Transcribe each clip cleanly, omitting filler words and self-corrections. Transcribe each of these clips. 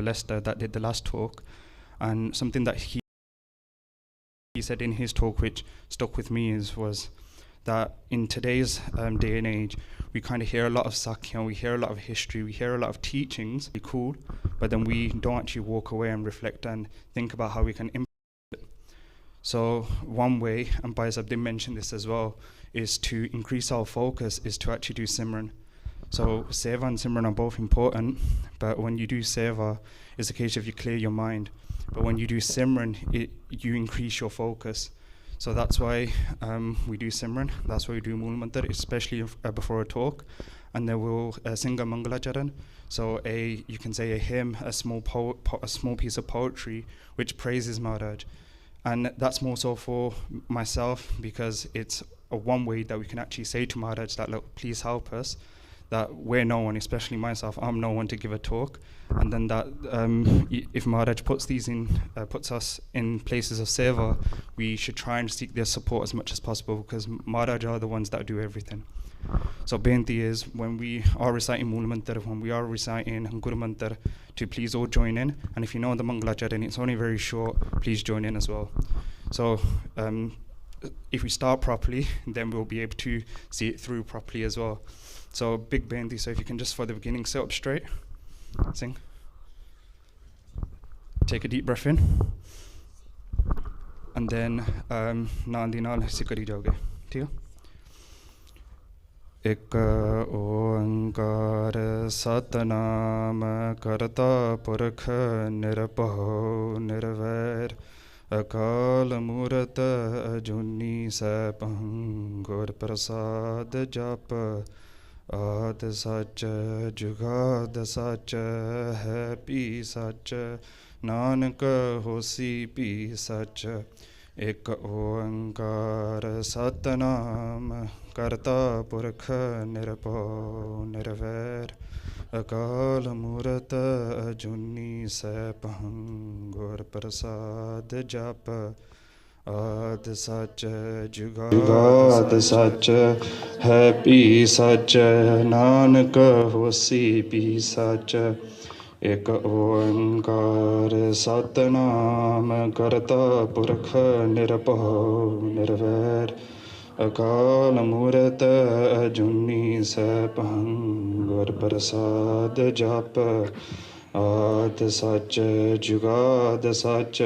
Leicester that did the last talk, and something that he said in his talk which stuck with me was that in today's day and age, we kind of hear a lot of Sakya, we hear a lot of history, we hear a lot of teachings, cool, but then we don't actually walk away and reflect and think about how we can implement it. So one way, and Bhai Sahib did mention this as well, is to increase our focus, is to actually do Simran. So Seva and Simran are both important, but when you do Seva, it's a case of you clear your mind. But when you do Simran, you increase your focus. So that's why we do Simran, that's why we do Mool Mantar, especially before a talk. And then we'll sing a Mangala Charan. So you can say a hymn, a small piece of poetry, which praises Maharaj. And that's more so for myself, because it's a one way that we can actually say to Maharaj that, look, please help us, that we're no one, especially myself, I'm no one to give a talk. And then that if Maharaj puts us in places of seva, we should try and seek their support as much as possible, because Maharaj are the ones that do everything. So Benti is, when we are reciting Mool Mantar, when we are reciting Guru Mantar, to please all join in. And if you know the Mangala Charan, it's only very short, please join in as well. So if we start properly, then we'll be able to see it through properly as well. So big Benti, so if you can just for the beginning sit up straight, sing. Take a deep breath in. And then ਨਾਲ ਦੀ ਨਾਲ ਹਿੱਸੇ ਕਰੀ ਜਾਓਗੇ, ਠੀਕ ਹੈ? ਇੱਕ ਓੰਕਾਰ ਸਤਨਾਮ ਕਰਤਾ ਪੁਰਖ ਨਿਰਭਉ ਨਿਰਵੈਰ ਅਕਾਲ ਮੂਰਤ ਅਜੂਨੀ ਸੈਭੰ ਗੁਰ ਪ੍ਰਸਾਦ ਜਪ ਆਦ ਸੱਚ ਜੁਗਾਦ ਸੱਚ ਹੈ ਪੀ ਸੱਚ ਨਾਨਕ ਹੋਸੀ ਪੀ ਸੱਚ ਇੱਕ ਓੰਕਾਰ ਸਤਨਾਮ ਕਰਤਾ ਪੁਰਖ ਨਿਰਭਉ ਨਿਰਵੈਰ ਅਕਾਲ ਮੂਰਤ ਅਜੂਨੀ ਸੈਭੰ ਗੁਰ ਪ੍ਰਸਾਦ ਜਪ ਆਦ ਸੱਚ ਜੁਗਾਦ ਸੱਚ ਹੈ ਪੀ ਸੱਚ ਨਾਨਕ ਹੋਸੀ ਪੀ ਸੱਚ ਇੱਕ ਓੰਕਾਰ ਸਤਨਾਮ ਕਰਤਾ ਪੁਰਖ ਨਿਰਭਉ ਨਿਰਵੈਰ ਅਕਾਲ ਮੂਰਤ ਅਜੂਨੀ ਸੈਭੰ ਗੁਰ ਪ੍ਰਸਾਦ ਜਪ ਆਦ ਸੱਚ ਜੁਗਾਦ ਸੱਚ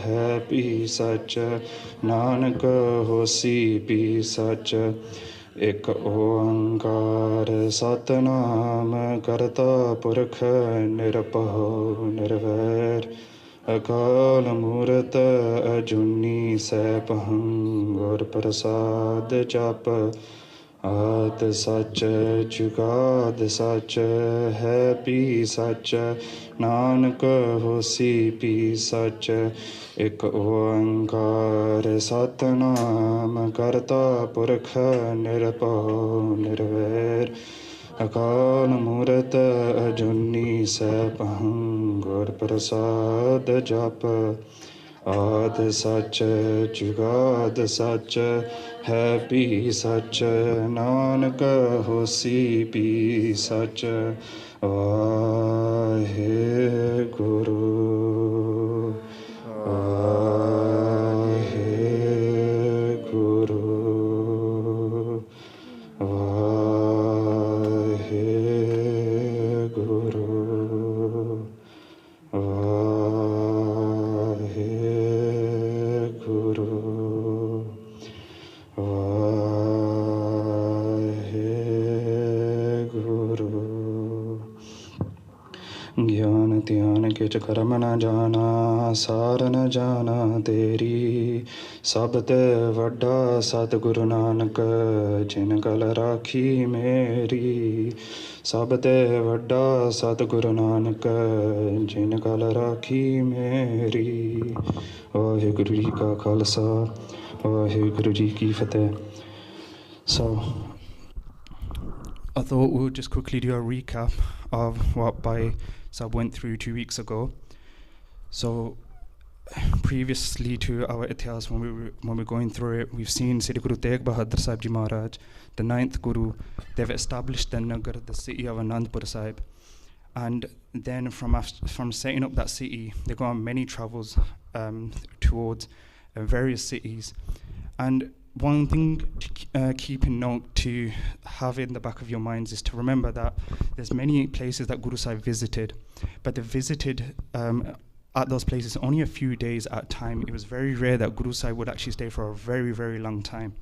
ਹੈ ਪੀ ਸੱਚ ਨਾਨਕ ਹੋਸੀ ਪੀ ਸੱਚ ਇੱਕ ਓੰਕਾਰ ਸਤਨਾਮ ਕਰਤਾ ਪੁਰਖ ਨਿਰਭਉ ਨਿਰਵੈਰ ਅਕਾਲ ਮੂਰਤ ਅਜੂਨੀ ਸੈਭੰ ਗੁਰ ਪ੍ਰਸਾਦ ਜਪ ਆਦ ਸੱਚ ਜੁਗਾਦ ਸੱਚ ਹੈ ਪੀ ਸੱਚ ਨਾਨਕ ਹੋਸੀ ਪੀ ਸੱਚ ਇੱਕ ਓੰਕਾਰ ਸਤਨਾਮ ਕਰਤਾ ਪੁਰਖ ਨਿਰਭਉ ਨਿਰਵੈਰ ਅਕਾਲ ਮੂਰਤ ਅਜੂਨੀ ਸੈਭੰ ਗੁਰ ਪ੍ਰਸਾਦ ਜਪ ਆਦ ਸੱਚ ਜੁਗਾਦ ਸੱਚ ਹੈ ਪੀ ਸੱਚ ਨਾਨਕ ਹੋਸੀ ਪੀ ਸੱਚ ਵਾਹਿਗੁਰੂ ਗਿਆਨ ਧਿਆਨ ਕਿਛ ਕਰਮ ਨ ਜਾਣਾ ਸਾਰ ਨ ਜਾਣਾ ਤੇਰੀ ਸਭ ਤੇ ਵੱਡਾ ਸਤਿਗੁਰੂ ਨਾਨਕ ਜਿਨ ਗਲ ਰਾਖੀ ਮੇਰੀ ਸਭ ਤੇ ਵੱਡਾ ਸਤਿਗੁਰੂ ਨਾਨਕ ਜਿਨ ਗਲ ਰਾਖੀ ਮੇਰੀ ਵਾਹਿਗੁਰੂ ਜੀ ਕਾ ਖਾਲਸਾ ਵਾਹਿਗੁਰੂ ਜੀ ਕੀ ਫਤਿਹ. So I thought we would just quickly do a recap of what Bhai Sahib went through 2 weeks ago. So previously to our Itihas, when we're going through it, we've seen Sri Guru Tegh Bahadur Sahib Ji Maharaj, the 9th Guru. They've established the Nagar, the city of Anandpur Sahib. And then from setting up that city, they go on many travels towards various cities. And one thing to keep in note to have in the back of your minds is to remember that there's many places that Guru Sahib visited, but they visited at those places only a few days at a time. It was very rare that Guru Sahib would actually stay for a very, very long time.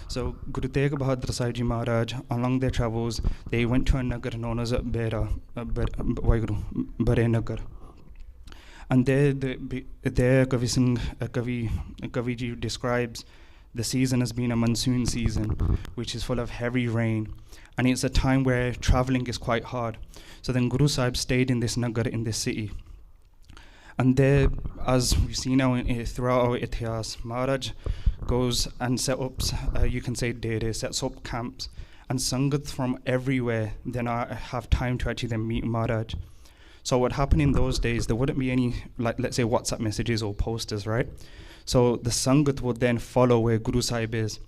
So Guru Tegh Bahadur Sahib Ji Maharaj, along their travels, they went to a nagar known as Bare Nagar. And there Kavi Ji describes the season has been a monsoon season, which is full of heavy rain, and it's a time where traveling is quite hard. So then Guru Sahib stayed in this nagar, in this city. And there, as we see now throughout our Itihas, Maharaj goes and sets up camps, and Sangat from everywhere then have time to actually then meet Maharaj. So what happened in those days, there wouldn't be any, like, let's say, WhatsApp messages or posters, right? So the Sangat would then follow where Guru Sahib is.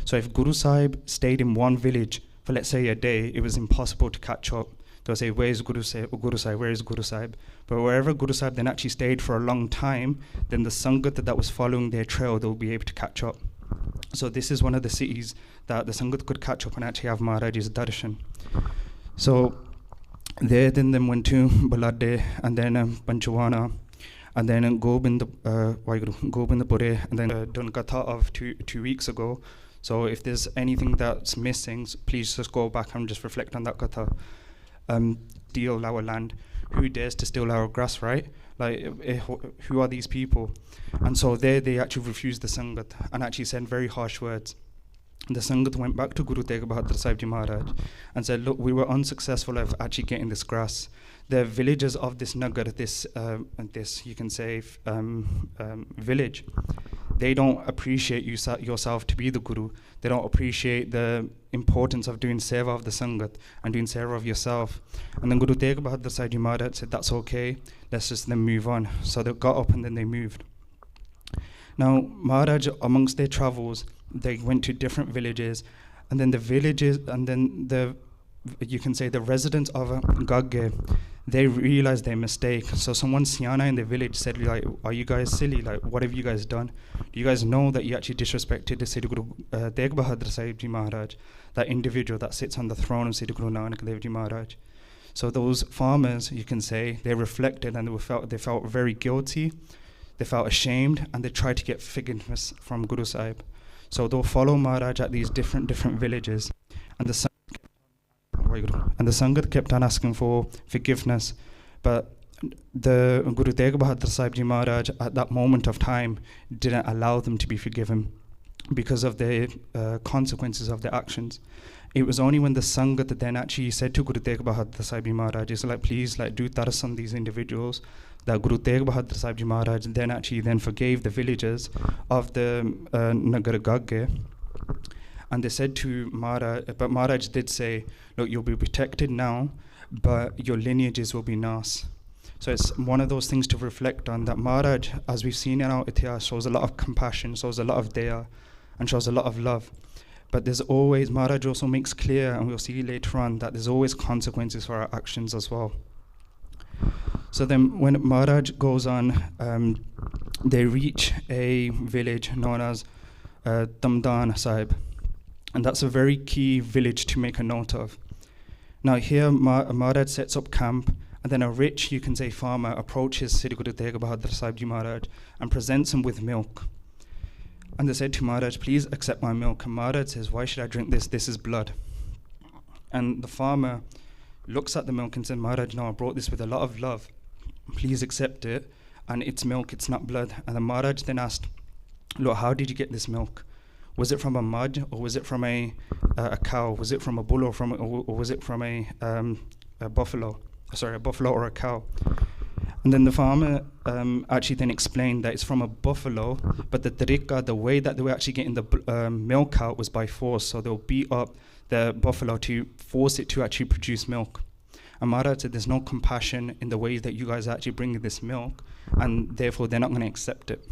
So if Guru Sahib stayed in one village for, let's say, a day, it was impossible to catch up. They'll say, where is Guru Sahib? Where is Guru Sahib? But wherever Guru Sahib then actually stayed for a long time, then the Sangat that was following their trail, they'll be able to catch up. So this is one of the cities that the Sangat could catch up and actually have Maharaj's darshan. So there then went to Balade, and then Panchwana, and then Gobindapure, and then done Gatha of two weeks ago. So if there's anything that's missing, please just go back and just reflect on that Gatha. Steal our land. Who dares to steal our grass, right? Like, who are these people? And so there they actually refused the Sangat and actually said very harsh words. The Sangat went back to Guru Tegh Bahadur Sahib Ji Maharaj and said, look, we were unsuccessful of actually getting this grass. The villagers of this nagar, this you can say village, they don't appreciate yourself to be the Guru. They don't appreciate the importance of doing seva of the Sangat and doing seva of yourself. And then Guru Tegh Bahadur Sahib Ji Maharaj said, that's okay, let's just then move on. So they got up and then they moved. Now, Maharaj, amongst their travels, they went to different villages, and then the villages, and then you can say the residents of Gagge, they realized their mistake. So someone Siana in the village said, like, are you guys silly? Like, what have you guys done? Do you guys know that you actually disrespected the Siddhi Guru Tegh Bahadur Sahib Ji Maharaj, that individual that sits on the throne of Siddhi Guru Nanak Dev Ji Maharaj? So those farmers, you can say, they reflected and they felt very guilty, they felt ashamed, and they tried to get forgiveness from Guru Sahib. So they'll follow Maharaj at these different villages, and the Sangat kept on asking for forgiveness, but the Guru Tegh Bahadur Sahib Ji Maharaj at that moment of time didn't allow them to be forgiven because of the consequences of their actions. It was only when the Sangat then actually said to Guru Tegh Bahadur Sahib Ji Maharaj, it's like, please, like, do taras on these individuals, that Guru Tegh Bahadur Sahib Ji Maharaj then forgave the villagers of the Nagar Gagge. And they said to Maharaj, but Maharaj did say, look, you'll be protected now, but your lineages will be nas. So it's one of those things to reflect on, that Maharaj, as we've seen in our Itihas, shows a lot of compassion, shows a lot of daya, and shows a lot of love. But there's always, Maharaj also makes clear, and we'll see later on, that there's always consequences for our actions as well. So then when Maharaj goes on, they reach a village known as Tamdan Sahib. And that's a very key village to make a note of. Now here Maharaj sets up camp, and then a rich, you can say, farmer approaches Siddhi Guru Tegh Bahadur Sahib Ji Maharaj and presents him with milk. And they said to Maharaj, please accept my milk. And Maharaj says, why should I drink this? This is blood. And the farmer looks at the milk and said, Maharaj, no, I brought this with a lot of love. Please accept it. And it's milk, it's not blood. And the Maharaj then asked, look, how did you get this milk? Was it from a mud, or was it from a cow? Was it from a bull, or was it from a buffalo? Sorry, a buffalo or a cow? And then the farmer actually then explained that it's from a buffalo, but the tariqa, the way that they were actually getting the milk out, was by force. So they'll beat up the buffalo to force it to actually produce milk. And Maharaj said, there's no compassion in the way that you guys are actually bringing this milk, and therefore they're not going to accept it.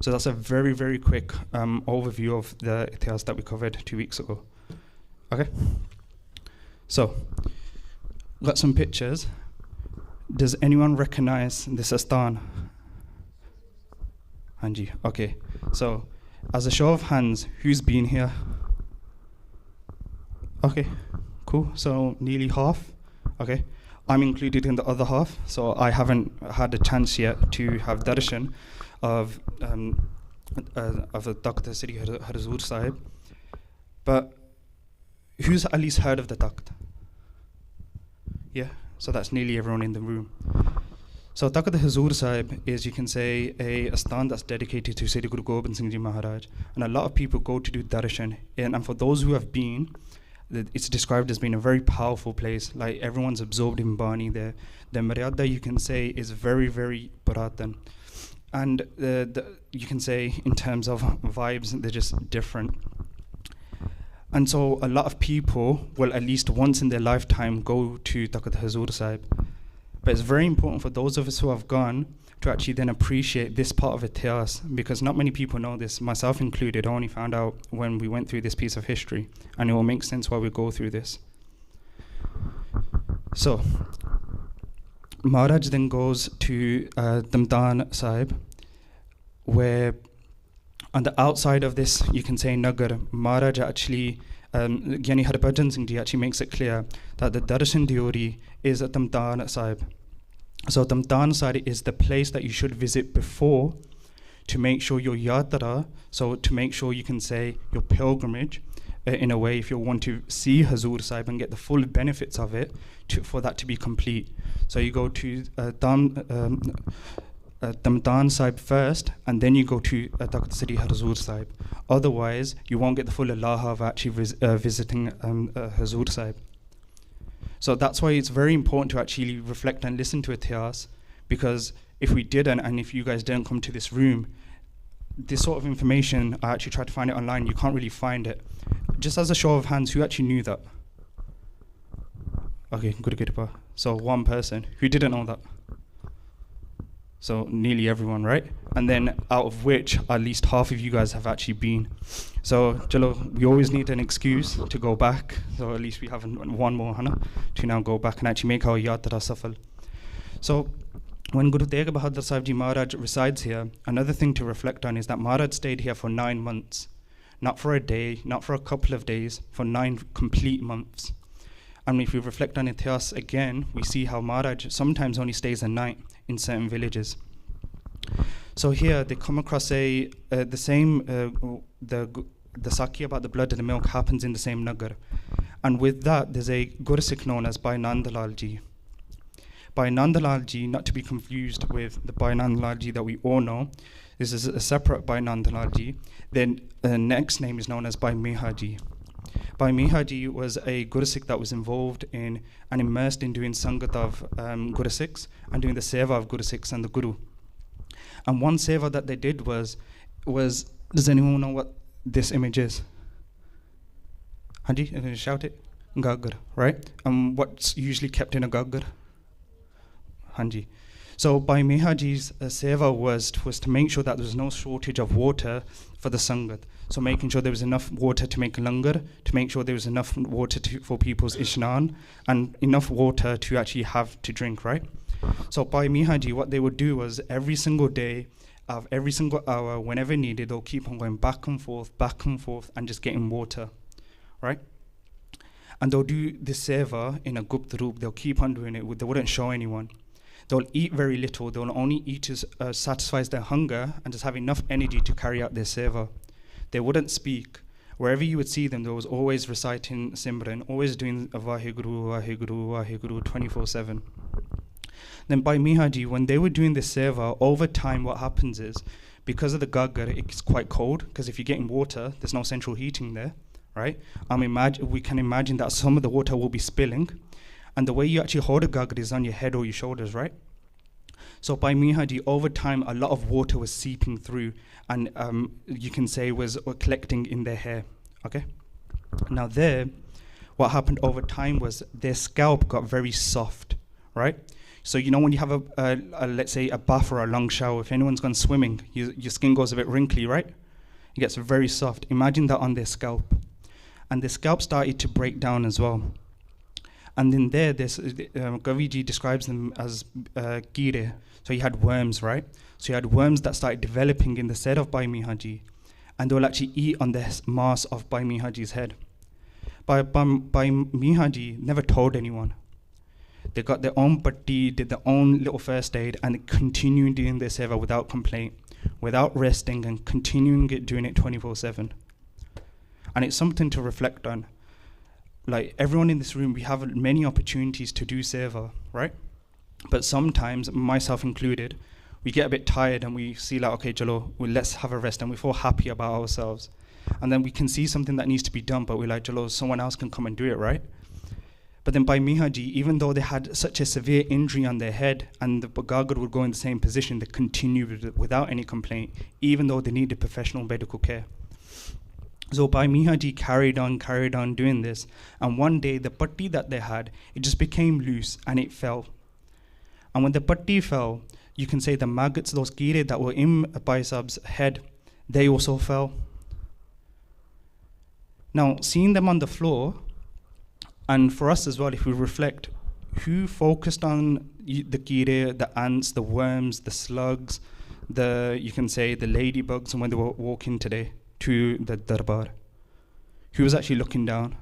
So that's a very, very quick overview of the Itihas that we covered 2 weeks ago. Okay? So, got some pictures. Does anyone recognize this astan? Hanji, okay. So, as a show of hands, who's been here? Okay, cool. So nearly half. Okay, I'm included in the other half. So I haven't had a chance yet to have darshan of the Takht Sri Hazur Sahib. But who's at least heard of the Takht? Yeah, so that's nearly everyone in the room. So Takht Hazur Sahib is, you can say, a astan that's dedicated to Sri Guru Gobind Singh Ji Maharaj. And a lot of people go to do darshan. And for those who have been, it's described as being a very powerful place. Like everyone's absorbed in Bani there. The Maryada, you can say, is very, very Puratan. And you can say in terms of vibes, they're just different. And so a lot of people will at least once in their lifetime go to Takht Hazur Sahib. But it's very important for those of us who have gone to actually then appreciate this part of Itihas, because not many people know this, myself included. I only found out when we went through this piece of history, and it will make sense why we go through this. So, Maharaj then goes to Damdan Sahib, where on the outside of this, you can say Nagar, Maharaj actually, Gyani Harbhajan Singh Ji actually makes it clear that the Darshan Diori is at Damdan Sahib. So Damdan Sahib is the place that you should visit before to make sure your yatra, so to make sure you can say your pilgrimage, in a way, if you want to see Hazur Sahib and get the full benefits of it, for that to be complete. So you go to Damdan Sahib first, and then you go to Takht Sri Hazur Sahib. Otherwise, you won't get the full alaha of actually visiting Hazur Sahib. So that's why it's very important to actually reflect and listen to Itihas, because if we didn't, and if you guys didn't come to this room, this sort of information, I actually tried to find it online, you can't really find it. Just as a show of hands, who actually knew that? Okay, good Kirpa. So one person. Who didn't know that? So nearly everyone, right? And then out of which, at least half of you guys have actually been. So, Jalo, we always need an excuse to go back. So at least we have one more, Hana, to now go back and actually make our yatra safal. So, when Guru Tegh Bahadur Sahib Ji Maharaj resides here, another thing to reflect on is that Maharaj stayed here for 9 months. Not for a day, not for a couple of days, for 9 complete months. And if we reflect on Itihas again, we see how Maharaj sometimes only stays a night in certain villages. So here they come across the Sakya about the blood and the milk happens in the same Nagar. And with that, there's a Gursikh known as Bhai Nandlal Ji. Bhai Nandlal Ji, not to be confused with the Bhai Nandlal Ji that we all know. This is a separate Bhai Nandlal Ji. Then the next name is known as Bhai Meha Ji. Bhai Meha Ji was a Gursikh that was involved in and immersed in doing Sangat of Gursikhs and doing the Seva of Gursikhs and the Guru. And one Seva that they did was does anyone know what this image is? Hanji, shout it. Gaggar, right? What's usually kept in a gaggar? Hanji. So Bhai Meha Ji's Seva was to make sure that there was no shortage of water for the Sangat. So making sure there was enough water to make langar, to make sure there was enough water for people's ishnan, and enough water to actually have to drink, right? So Bhai Meha Ji, what they would do was every single day, of every single hour, whenever needed, they'll keep on going back and forth, and just getting water, right? And they'll do this seva in a gupt roop. They'll keep on doing it. They wouldn't show anyone. They'll eat very little. They'll only eat to satisfy their hunger and just have enough energy to carry out their seva. They wouldn't speak. Wherever you would see them, they was always reciting Simran, always doing Vaheguru, Vaheguru, Vaheguru 24/7. Then Bhai Meha Ji, when they were doing this seva, over time what happens is, because of the gaggar, it's quite cold, because if you're getting water, there's no central heating there, right? We can imagine that some of the water will be spilling, and the way you actually hold a gaggar is on your head or your shoulders, right? So Bhai Meha Ji, over time, a lot of water was seeping through, and you can say was collecting in their hair, okay? Now there, what happened over time was their scalp got very soft, right? So you know when you have a let's say a bath or a long shower, if anyone's gone swimming, your skin goes a bit wrinkly, right? It gets very soft. Imagine that on their scalp. And their scalp started to break down as well. And in there, this Gaviji describes them as kire. So he had worms, right? So he had worms that started developing in the sed of Bhai Mihaji, and they will actually eat on the mass of Bhai Mihaji's head. Bhai Mihaji never told anyone. They got their own patti, did their own little first aid, and continued doing their seva without complaint, without resting, and continuing doing it 24/7. And it's something to reflect on. Like everyone in this room, we have many opportunities to do seva, right? But sometimes, myself included, we get a bit tired and we see like, okay, Jalo, well, let's have a rest, and we feel happy about ourselves. And then we can see something that needs to be done, but we're like, Jalo, someone else can come and do it, right? But then Bhai Mihaji, even though they had such a severe injury on their head and the Gagar would go in the same position, they continued without any complaint, even though they needed professional medical care. So Bhai Mihaji carried on doing this. And one day, the patti that they had, it just became loose and it fell. And when the patti fell, you can say the maggots, those kire that were in Bhai Sahib's head, they also fell. Now, seeing them on the floor, and for us as well, if we reflect, who focused on the kire, the ants, the worms, the slugs, you can say the ladybugs, and when they were walking today to the darbar? Who was actually looking down?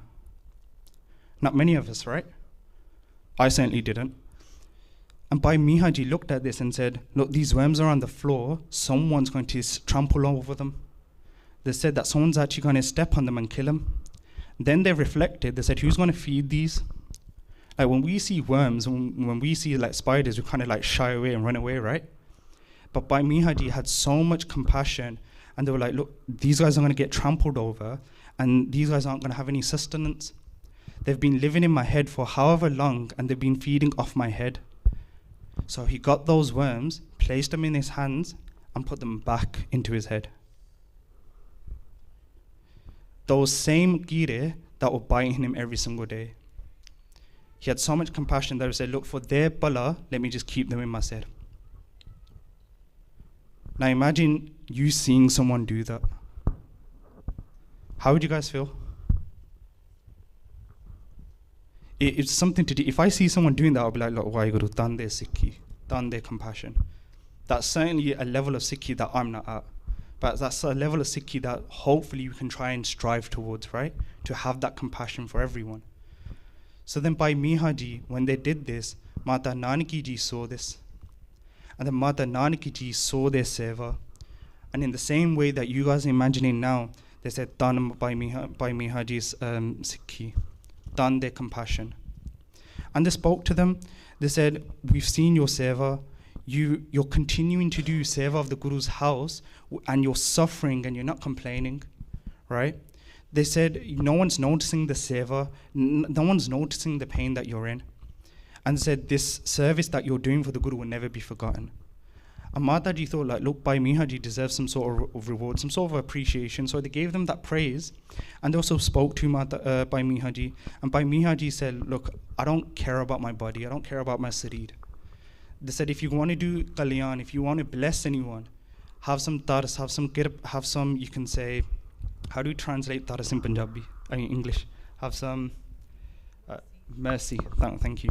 Not many of us, right? I certainly didn't. And Bhai Mihaji looked at this and said, look, these worms are on the floor, someone's going to trample over them. They said that someone's actually going to step on them and kill them. Then they reflected, they said, who's going to feed these? Like when we see worms, when we see like spiders, we kind of like shy away and run away, right? But Bhai Mihaji had so much compassion, and they were like, look, these guys are going to get trampled over, and these guys aren't going to have any sustenance. They've been living in my head for however long, and they've been feeding off my head. So he got those worms, placed them in his hands, and put them back into his head. Those same kire that were biting him every single day. He had so much compassion that he said, look, for their bala, let me just keep them in my sed. Now imagine you seeing someone do that. How would you guys feel? It's something to do. If I see someone doing that, I'll be like, look, Waheguru, Tande Sikhi, Tande compassion. That's certainly a level of Sikhi that I'm not at. But that's a level of Sikhi that hopefully we can try and strive towards, right? To have that compassion for everyone. So then Bhai Mihaji, when they did this, Mata Nanaki Ji saw this. And then Mata Nanaki Ji saw their seva. And in the same way that you guys are imagining now, they said, Tan Bhai Mihaji's Sikhi, Tan their compassion. And they spoke to them. They said, we've seen your seva. You're continuing to do seva of the Guru's house, and you're suffering and you're not complaining, right? They said, no one's noticing the seva, no one's noticing the pain that you're in. And said, this service that you're doing for the Guru will never be forgotten. And Mataji thought, like, look, Bhai Mihaji deserves some sort of reward, some sort of appreciation. So they gave them that praise, and they also spoke to Bhai Mihaji. And Bhai Mihaji said, look, I don't care about my body, I don't care about my sareer. They said, if you want to do kalyan, if you want to bless anyone, have some tars, have some kirp, have some, you can say, how do you translate tars in Punjabi, English? Have some mercy, thank you.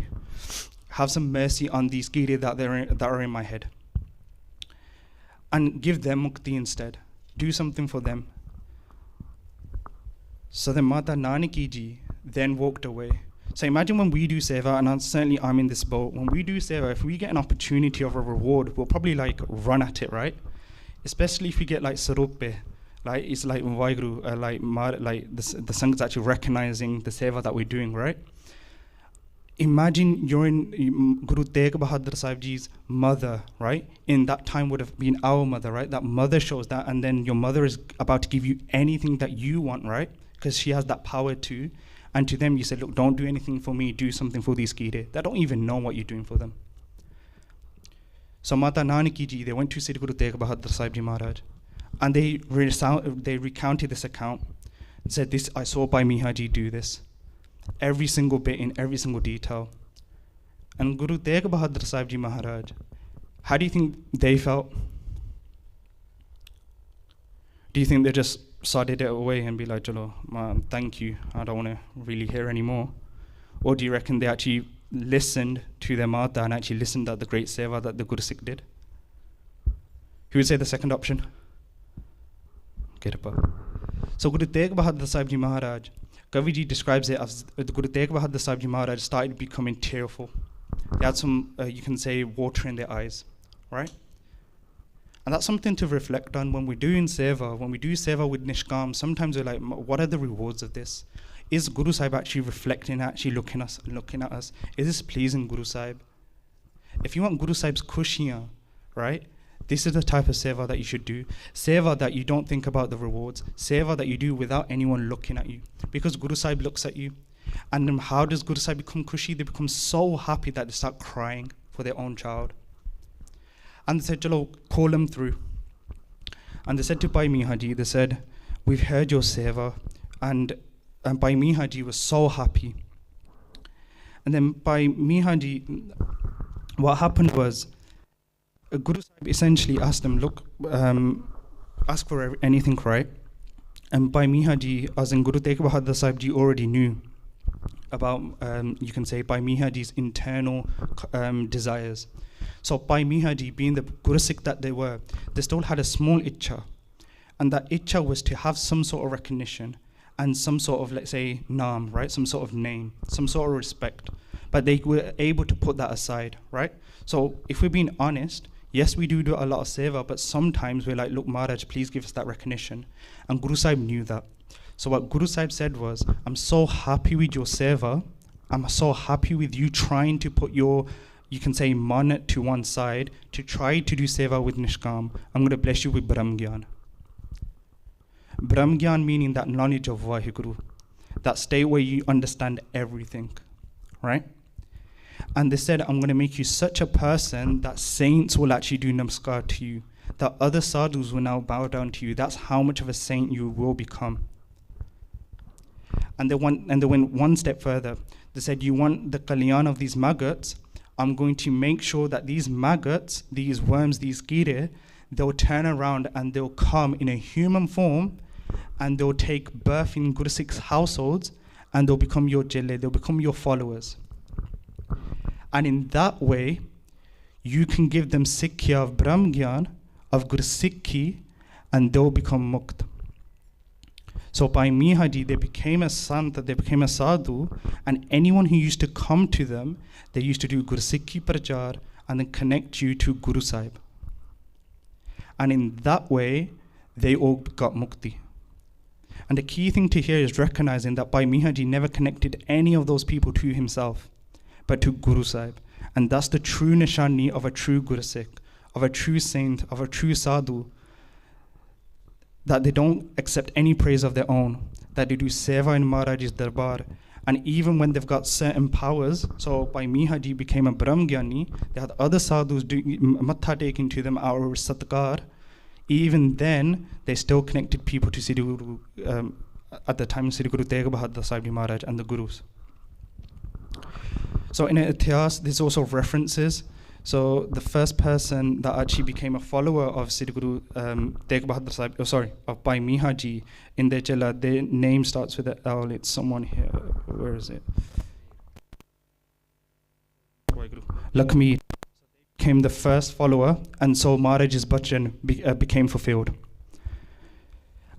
Have some mercy on these kire that are in my head. And give them mukti instead. Do something for them. So then Mata Nanaki Ji then walked away. So imagine when we do seva, and certainly I'm in this boat, when we do seva, if we get an opportunity of a reward, we'll probably like run at it, right? Especially if we get like sarupe, like it's like Waheguru, like the Sangh is actually recognizing the seva that we're doing, right? Imagine you're in Guru Tegh Bahadur Sahib Ji's mother, right? In that time would have been our mother, right? That mother shows that, and then your mother is about to give you anything that you want, right? Because she has that power too. And to them you said, look, don't do anything for me, do something for these kire. They don't even know what you're doing for them. So Mata Nanaki Ji, they went to Sri Guru Tegh Bahadur Sahib Ji Maharaj, and they recounted this account, and said, this, I saw Bhai Mihaji do this. Every single bit in every single detail. And Guru Tegh Bahadur Sahib Ji Maharaj, how do you think they felt? Do you think they just sodded it away and be like, Chalo, man, thank you, I don't want to really hear anymore? Or do you reckon they actually listened to their mata and actually listened at the great seva that the Guru Sikh did? Who would say the second option? Kirpa. So Guru Tegh Bahadur Sahib Ji Maharaj, Kavi Ji describes it as Guru Tegh Bahadur Sahib Ji Maharaj started becoming tearful. They had some, you can say, water in their eyes, right? And that's something to reflect on when we're doing seva. When we do seva with Nishkam, sometimes we're like, what are the rewards of this? Is Guru Sahib actually reflecting, actually looking at us? Is this pleasing Guru Sahib? If you want Guru Sahib's kushiyan, right? This is the type of seva that you should do. Seva that you don't think about the rewards. Seva that you do without anyone looking at you. Because Guru Sahib looks at you. And then how does Guru Sahib become khushi? They become so happy that they start crying for their own child. And they said, Chalo, call him through. And they said to Bhai Mihaji, they said, we've heard your seva. And Bhai Mihaji was so happy. And then Bhai Mihaji, what happened was, Guru Sahib essentially asked them, look, ask for anything, right? And Bhai Mihaji, as in Guru Tegh Bahadur Sahib Ji already knew about, you can say, Bhai Mihaji's internal desires. So Bhai Mihaji, being the Guru Sikh that they were, they still had a small itcha. And that itcha was to have some sort of recognition and some sort of, let's say, naam, right? Some sort of name, some sort of respect. But they were able to put that aside, right? So if we're being honest, yes, we do a lot of seva, but sometimes we're like, look, Maharaj, please give us that recognition. And Guru Sahib knew that. So what Guru Sahib said was, I'm so happy with your seva. I'm so happy with you trying to put your, you can say, man to one side to try to do seva with Nishkam. I'm going to bless you with Brahm Gyan. Brahm Gyan meaning that knowledge of Vaheguru, that state where you understand everything, right? And they said, I'm going to make you such a person that saints will actually do namaskar to you, that other sadhus will now bow down to you. That's how much of a saint you will become. And they went one step further. They said, you want the kalyan of these maggots? I'm going to make sure that these maggots, these worms, these kire, they'll turn around and they'll come in a human form and they'll take birth in Guru Sikh's households and they'll become your jelle, they'll become your followers. And in that way, you can give them Sikhya of Brahm Gyan, of Guru Sikhi, and they'll become Mukt. So by Mihaji, they became a Sant, they became a Sadhu, and anyone who used to come to them, they used to do Guru Sikhi Prachar and then connect you to Guru Sahib. And in that way, they all got Mukti. And the key thing to here is recognizing that Bhai Mihaji never connected any of those people to himself, but to Guru Sahib. And that's the true nishani of a true Guru Sikh, of a true saint, of a true sadhu, that they don't accept any praise of their own, that they do seva in Maharaj's darbar. And even when they've got certain powers, so Bhai Mihaji became a Brahm Gyani, they had other sadhus matha taking to them out of satkar. Even then, they still connected people to Siddhi Guru, at the time Siddhi Guru Tegh Bahadur Sahib Ji Maharaj and the Gurus. So in Itihas, there's also references. So the first person that actually became a follower of Siddhi Guru Tegh Bahadur Sahib, of Bhai Mihaji in their Chela, their name starts with an L. It's someone here. Where is it? Lakshmi became the first follower, and so Maharaj's bachan became fulfilled.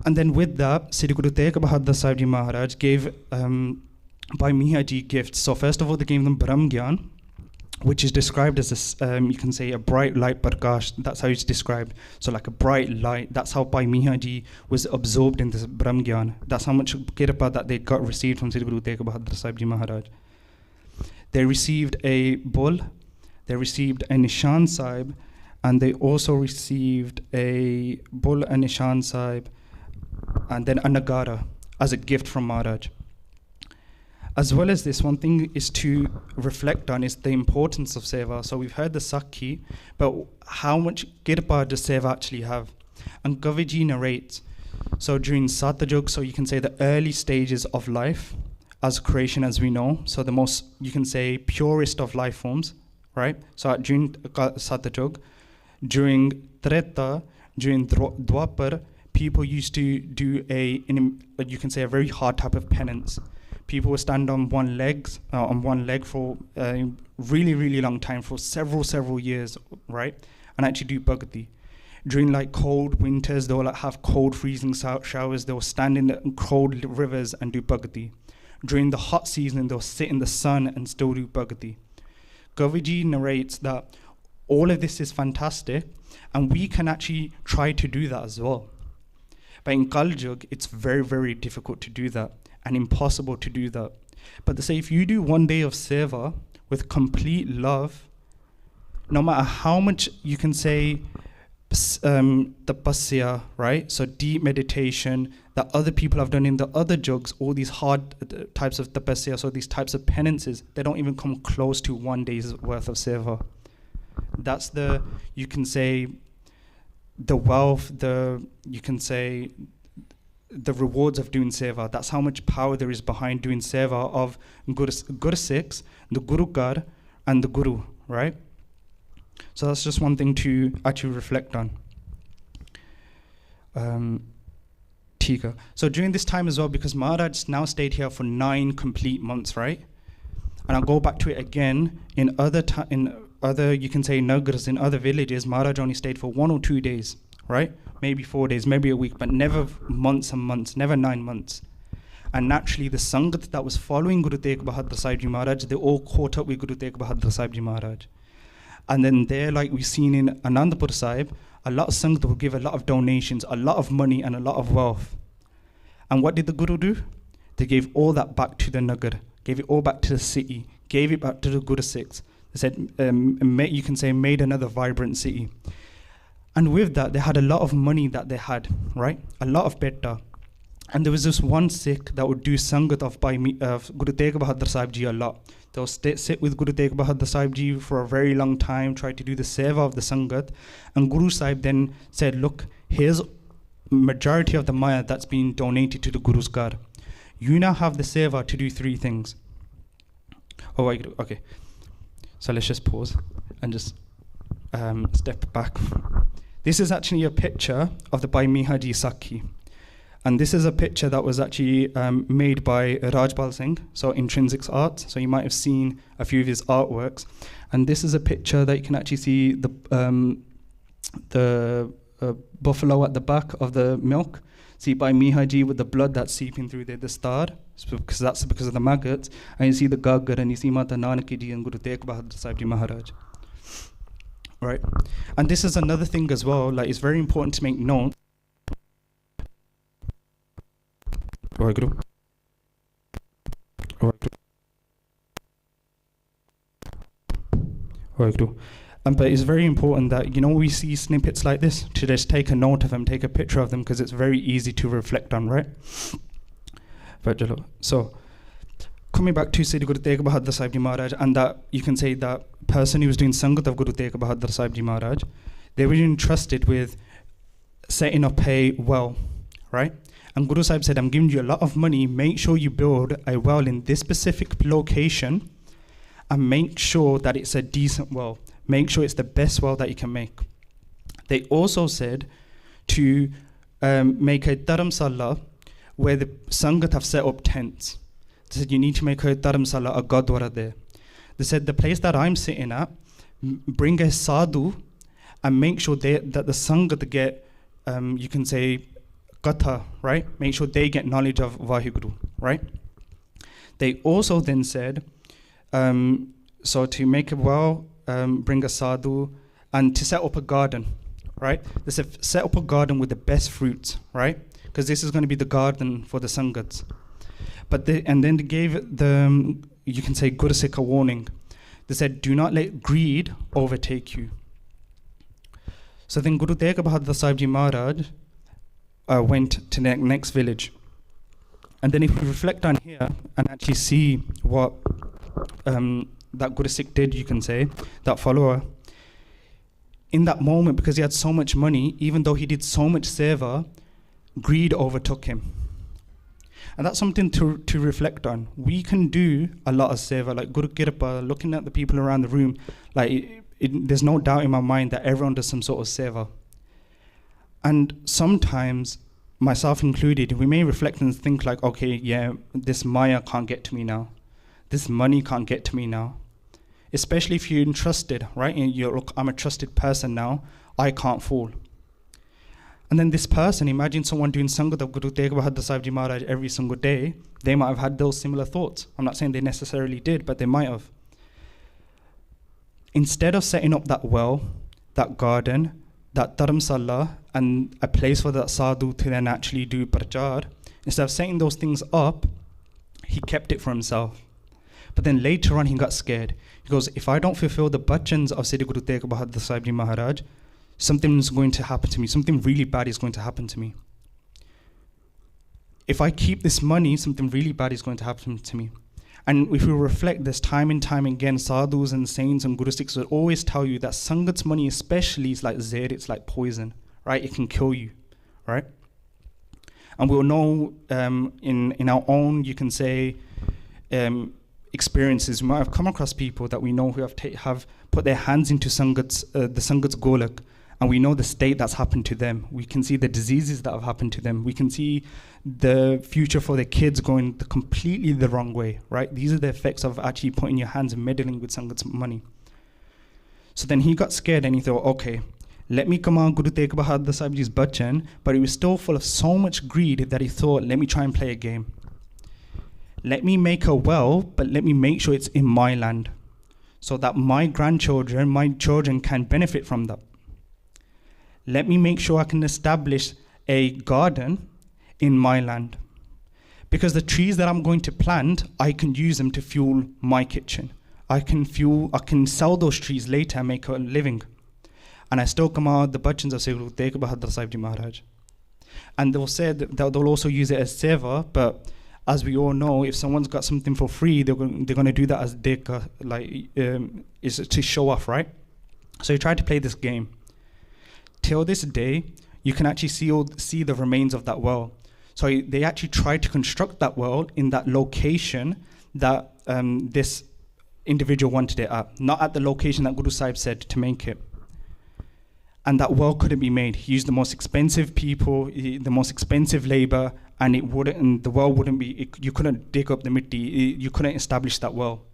And then with that, Siddhi Guru Tegh Bahadur Sahib Ji Maharaj gave Bhai Mihaji gifts. So first of all, they gave them Brahm Gyan, which is described as you can say a bright light Prakash. That's how it's described. So like a bright light. That's how Bhai Mihaji was absorbed in this Brahm Gyan. That's how much kirpa that they got received from Siddhi Guru Tegh Bahadur Sahib Ji Maharaj. They received a bull, they received a Nishan Sahib, and they also received a bull, a Nishan Sahib, and then a Nagara as a gift from Maharaj. As well as this, one thing is to reflect on is the importance of seva. So we've heard the Sakhi, but how much kirpa does seva actually have? And Gaviji narrates, so during Satyajug, so you can say the early stages of life as creation as we know, so the most, you can say, purest of life forms, right? So during Satyajug, during Treta, during Dwapar, people used to do you can say a very hard type of penance. people would stand on one leg for a really, really long time, for several years, right? And actually do bhakti. During like cold winters, they'll like have cold freezing showers. They'll stand in the cold rivers and do bhakti. During the hot season, they'll sit in the sun and still do bhakti. Kaviji narrates that all of this is fantastic, and we can actually try to do that as well. But in Kaljug, it's very, very difficult to do that and impossible to do that. But they say if you do one day of seva with complete love, no matter how much you can say tapasya, right? So deep meditation that other people have done in the other jugs, all these hard types of tapasya, so these types of penances, they don't even come close to one day's worth of seva. That's the, you can say, the wealth, you can say, the rewards of doing seva. That's how much power there is behind doing seva of Guru Sikhs, the Guru Kar, and the Guru, right? So that's just one thing to actually reflect on. Tika. So during this time as well, because Maharaj now stayed here for 9 complete months, right? And I'll go back to it again. In other, you can say nagars, in other villages, Maharaj only stayed for 1 or 2 days, right? Maybe 4 days, maybe a week, but never months and months, never 9 months. And naturally, the Sangat that was following Guru Tegh Bahadur Sahib Ji Maharaj, they all caught up with Guru Tegh Bahadur Sahib Ji Maharaj. And then there, like we've seen in Anandapur Sahib, a lot of Sangat will give a lot of donations, a lot of money, and a lot of wealth. And what did the Guru do? They gave all that back to the Nagar, gave it all back to the city, gave it back to the Guru Sikhs. They said, you can say, made another vibrant city. And with that, they had a lot of money that they had, right? A lot of betta. And there was this one Sikh that would do Sangat of Guru Tegh Bahadur Sahib Ji a lot. They'll sit with Guru Tegh Bahadur Sahib Ji for a very long time, try to do the seva of the Sangat. And Guru Sahib then said, look, here's majority of the maya that's been donated to the Guru's Gar. You now have the seva to do 3 things. Oh, okay. So let's just pause and just step back. This is actually a picture of the Bhai Mihaji Sakhi. And this is a picture that was actually made by Rajpal Singh, so Intrinsics Arts. So you might have seen a few of his artworks. And this is a picture that you can actually see the buffalo at the back of the milk. See Bhai Mihaji with the blood that's seeping through there, the star, because that's because of the maggots. And you see the Gaggar, and you see Mata Nanaki Ji and Guru Tegh Bahadur Sahib Ji Maharaj. Right? And this is another thing as well, like it's very important to make note. But it's very important that, we see snippets like this, to just take a note of them, take a picture of them, because it's very easy to reflect on, right? So, coming back to Siddhi Guru Tegh Bahadur Sahib Ji Maharaj, and that you can say that person who was doing Sangat of Guru Tegh Bahadur Sahib Ji Maharaj, they were entrusted with setting up a well, right? And Guru Sahib said, I'm giving you a lot of money, make sure you build a well in this specific location, and make sure that it's a decent well. Make sure it's the best well that you can make. They also said to make a dharamsala where the Sangat have set up tents. They said you need to make a dharamsala, a Gurdwara there. They said the place that I'm sitting at, bring a sadhu and make sure that the Sangat get, you can say, Katha, right? Make sure they get knowledge of Vaheguru, right? They also then said, so to make a well, bring a sadhu, and to set up a garden, right? They said set up a garden with the best fruits, right? Because this is going to be the garden for the Sangats. And then they gave the, you can say, Guru Sikh a warning. They said, do not let greed overtake you. So then Guru Tegh Bahadur Sahib Ji Maharaj went to the next village. And then if we reflect on here and actually see what that Guru Sikh did, you can say, that follower, in that moment, because he had so much money, even though he did so much seva, greed overtook him. And that's something to reflect on. We can do a lot of seva, like Guru Kirpa, looking at the people around the room, like there's no doubt in my mind that everyone does some sort of seva. And sometimes myself included, we may reflect and think like, okay, yeah, this Maya can't get to me now. This money can't get to me now. Especially if you're entrusted, right? And you're, look, I'm a trusted person now, I can't fall. And then this person, imagine someone doing Sangat of Guru Tegh Bahadur Sahib Ji Maharaj every single day, they might have had those similar thoughts. I'm not saying they necessarily did, but they might have. Instead of setting up that well, that garden, that dharamsala, and a place for that sadhu to then actually do prachar, instead of setting those things up, he kept it for himself. But then later on he got scared. He goes, if I don't fulfill the bachans of Siddhi Guru Tegh Bahadur Sahib Ji Maharaj, something's going to happen to me. Something really bad is going to happen to me. If I keep this money, something really bad is going to happen to me. And if we reflect this time and time again, sadhus and saints and Guru Sikhs will always tell you that Sangat's money especially is like zehd, it's like poison, right? It can kill you, right? And we'll know in our own, you can say, experiences, we might have come across people that we know who have put their hands into the Sangat's golak, and we know the state that's happened to them. We can see the diseases that have happened to them. We can see the future for their kids going completely the wrong way, right? These are the effects of actually putting your hands and meddling with Sangat's money. So then he got scared and he thought, okay, let me command Guru Tegh Bahadur Sahib Ji's bachan, but he was still full of so much greed that he thought, let me try and play a game. Let me make a well, but let me make sure it's in my land so that my grandchildren, my children can benefit from that. Let me make sure I can establish a garden in my land. Because the trees that I'm going to plant, I can use them to fuel my kitchen. I can sell those trees later and make a living. And I still come out the bachans of Guru Tegh Bahadur Sahib Ji Maharaj. And they'll say that they'll also use it as seva, but as we all know, if someone's got something for free, they're going to do that as dekha, is to show off, right? So he tried to play this game. Till this day, you can actually see the remains of that well. So they actually tried to construct that well in that location that this individual wanted it at, not at the location that Guru Sahib said to make it. And that well couldn't be made. He used the most expensive people, the most expensive labor, and the well wouldn't be, you couldn't dig up the mitti, you couldn't establish that well.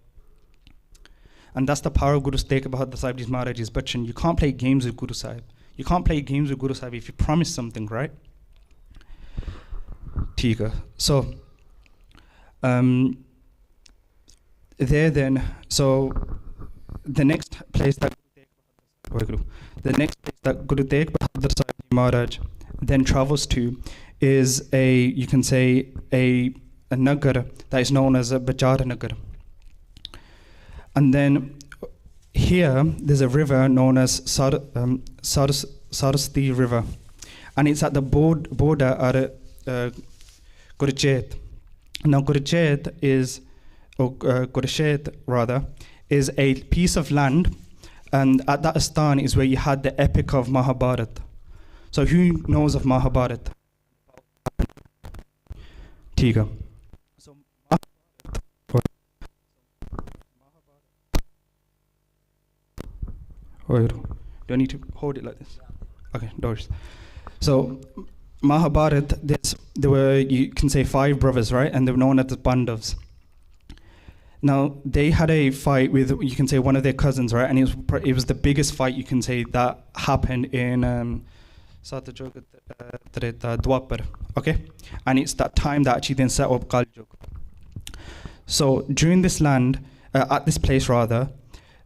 And that's the power of Guru Tegh Bahadur Sahib Ji Maharaj's bachan. You can't play games with Guru Sahib. You can't play games with Guru Sahib if you promise something, right? Tika. So, the next place that Guru Tegh Bahadur Sahib Ji Maharaj then travels to is a nagar that is known as a Bajar Nagar. And then here there's a river known as Saraswati River, and it's at the border at Guruchet. Now Guruchet is a piece of land, and at that Asthan is where you had the epic of Mahabharata. So who knows of Mahabharata? Tiga. So do I need to hold it like this? Okay, doors. So Mahabharata, there were, you can say, 5 brothers, right? And they were known as the Pandavas. Now, they had a fight with, you can say, one of their cousins, right? And it was the biggest fight, you can say, that happened in Dwapar, okay? And it's that time that actually then set up Kaljug. So during this land, at this place rather,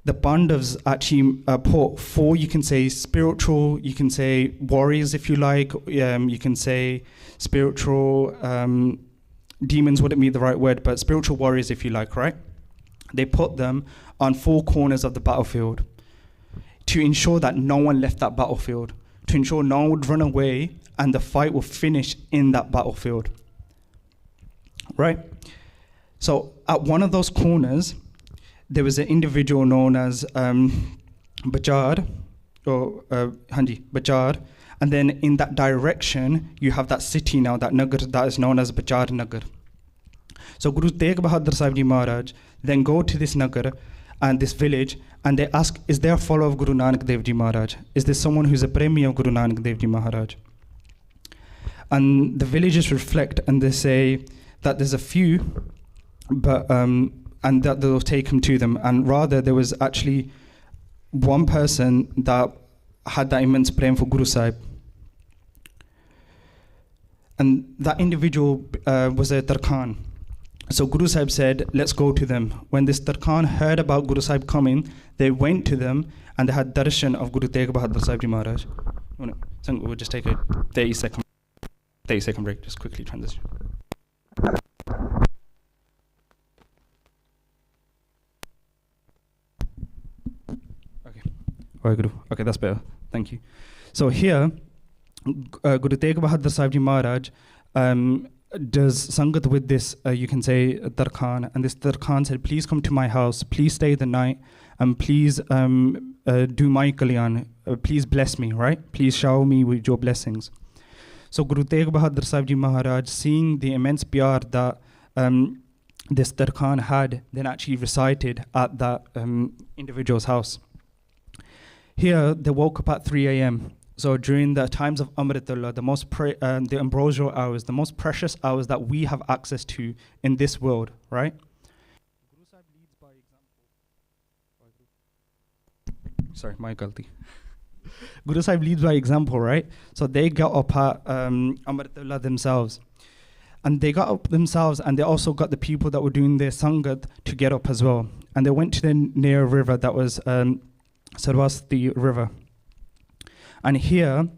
the Pandavas actually put 4, you can say, spiritual, you can say, warriors, if you like, you can say spiritual, demons wouldn't be the right word, but spiritual warriors, if you like, right? They put them on 4 corners of the battlefield to ensure that no one left that battlefield, to ensure no one would run away and the fight will finish in that battlefield, right? So at one of those corners, there was an individual known as Bajar, Bajar, and then in that direction, you have that city now, that Nagar that is known as Bajar Nagar. So Guru Tegh Bahadur Sahib Ji Maharaj then go to this Nagar and this village, and they ask, is there a follower of Guru Nanak Dev Ji Maharaj? Is there someone who's a premi of Guru Nanak Dev Ji Maharaj? And the villagers reflect and they say that there's a few, but and that they'll take him to them. And rather, there was actually one person that had that immense prem for Guru Sahib. And that individual was a Tarkhan. So Guru Sahib said, let's go to them. When this Tarkhan heard about Guru Sahib coming, they went to them and they had darshan of Guru Tegh Bahadur Sahib Ji Maharaj. We'll just take a 30-second break, just quickly transition. Okay, that's better. Thank you. So here, Guru Tegh Bahadur Sahib Ji Maharaj does sangat with this, you can say, Tarkhan. And this Tarkhan said, please come to my house, please stay the night, and please do my kalyan. Please bless me, right? Please shower me with your blessings. So Guru Tegh Bahadur Sahib Ji Maharaj, seeing the immense pyar that this Tarkhan had, then actually recited at that individual's house. Here, they woke up at 3 a.m. So during the times of Amritullah, the ambrosial hours, the most precious hours that we have access to in this world, right? Guru Sahib leads by example. Sorry, my galti. Guru Sahib leads by example, right? So they got up at Amritullah themselves. And they got up themselves, and they also got the people that were doing their sangat to get up as well. And they went to the near river that was Sarvasti River. And here,